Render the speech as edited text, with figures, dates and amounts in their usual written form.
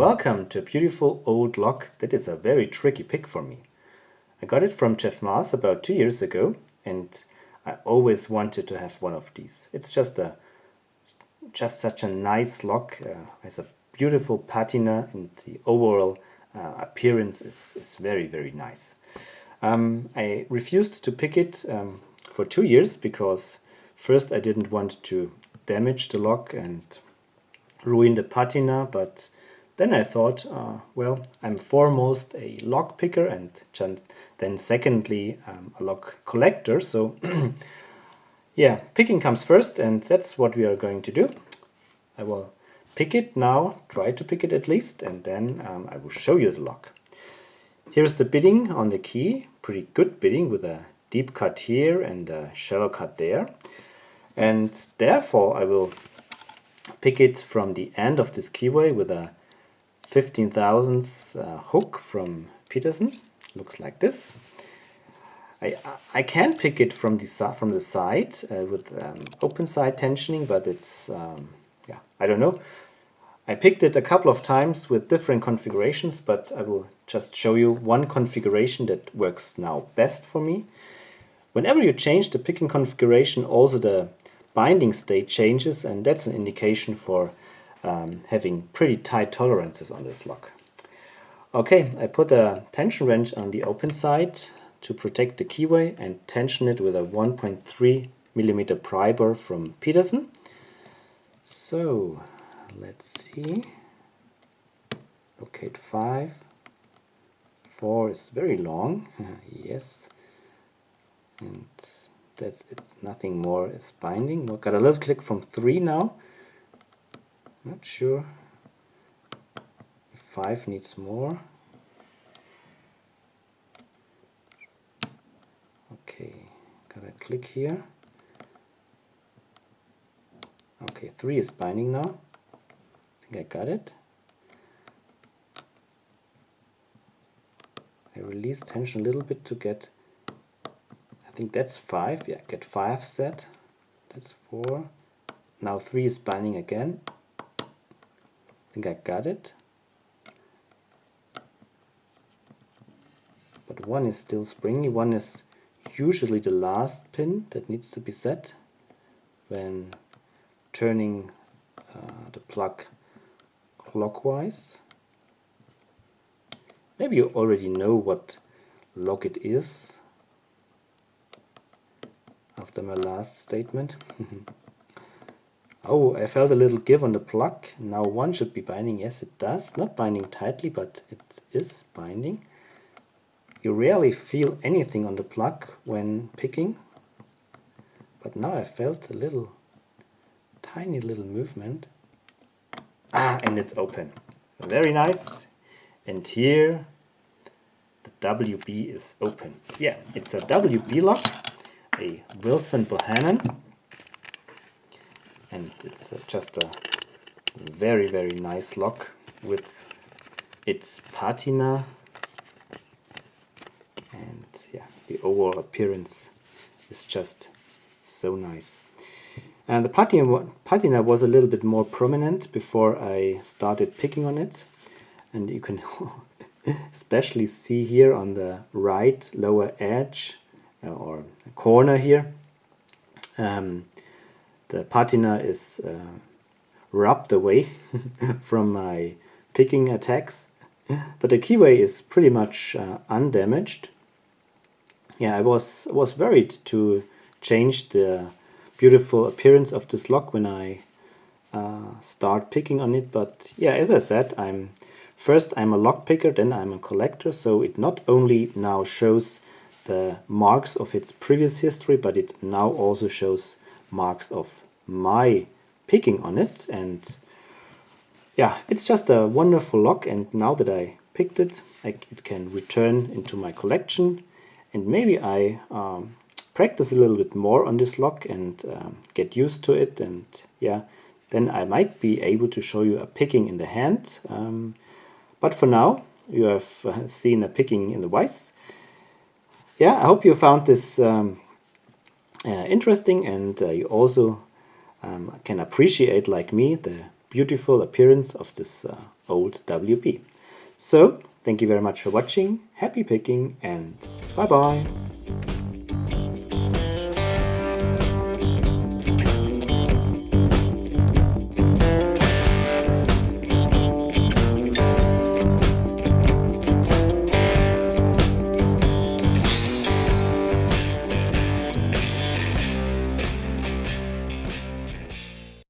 welcome to a beautiful old lock that is a very tricky pick for me. I got it from Jeff Mars about 2 years ago and I always wanted to have one of these. It's just such a nice lock, has a beautiful patina and the overall appearance is very, very nice. I refused to pick it for 2 years because first I didn't want to damage the lock and ruin the patina, but then I thought, well, I'm foremost a lock picker and then secondly a lock collector, so yeah, picking comes first and that's what we are going to do. I will pick it now, try to pick it at least, and then I will show you the lock. Here's the bidding on the key, pretty good bidding with a deep cut here and a shallow cut there, and therefore I will pick it from the end of this keyway with a 15 thousandths hook from Peterson. Looks like this. I can pick it from the side with open side tensioning, but it's yeah, I don't know. I picked it a couple of times with different configurations, but I will just show you one configuration that works now best for me. Whenever you change the picking configuration, also the binding state changes, and that's an indication for having pretty tight tolerances on this lock. Okay, I put a tension wrench on the open side to protect the keyway and tension it with a 1.3 millimeter pry bar from Peterson. So let's see. Locate 5. 4 is very long. Yes. And that's it. Nothing more is binding. We got a little click from 3 now. Not sure if 5 needs more. Okay, got a click here. Okay, 3 is binding now. I think I got it. I release tension a little bit to get, I think that's 5. Yeah, get 5 set. That's 4. Now 3 is binding again. I think I got it. But 1 is still springy. 1 is usually the last pin that needs to be set when turning the plug clockwise. Maybe you already know what lock it is after my last statement. Oh, I felt a little give on the plug. Now 1 should be binding. Yes, it does. Not binding tightly, but it is binding. You rarely feel anything on the plug when picking, but now I felt a little, tiny little movement. And it's open. Very nice. And here the WB is open. Yeah, it's a WB lock, a Wilson Bohannon. And it's just a very, very nice lock with its patina, and yeah, the overall appearance is just so nice. And the patina was a little bit more prominent before I started picking on it, and you can especially see here on the right lower edge or corner here. The patina is rubbed away from my picking attacks, but the keyway is pretty much undamaged. Yeah, I was worried to change the beautiful appearance of this lock when I start picking on it, but yeah, as I said, I'm a lock picker, then I'm a collector, so it not only now shows the marks of its previous history, but it now also shows marks of my picking on it. And yeah, it's just a wonderful lock, and now that I picked it, it can return into my collection, and maybe I practice a little bit more on this lock and get used to it, and yeah, then I might be able to show you a picking in the hand, but for now you have seen a picking in the vise. Yeah, I hope you found this interesting, and you also can appreciate, like me, the beautiful appearance of this old WP. So, thank you very much for watching, happy picking, and bye bye!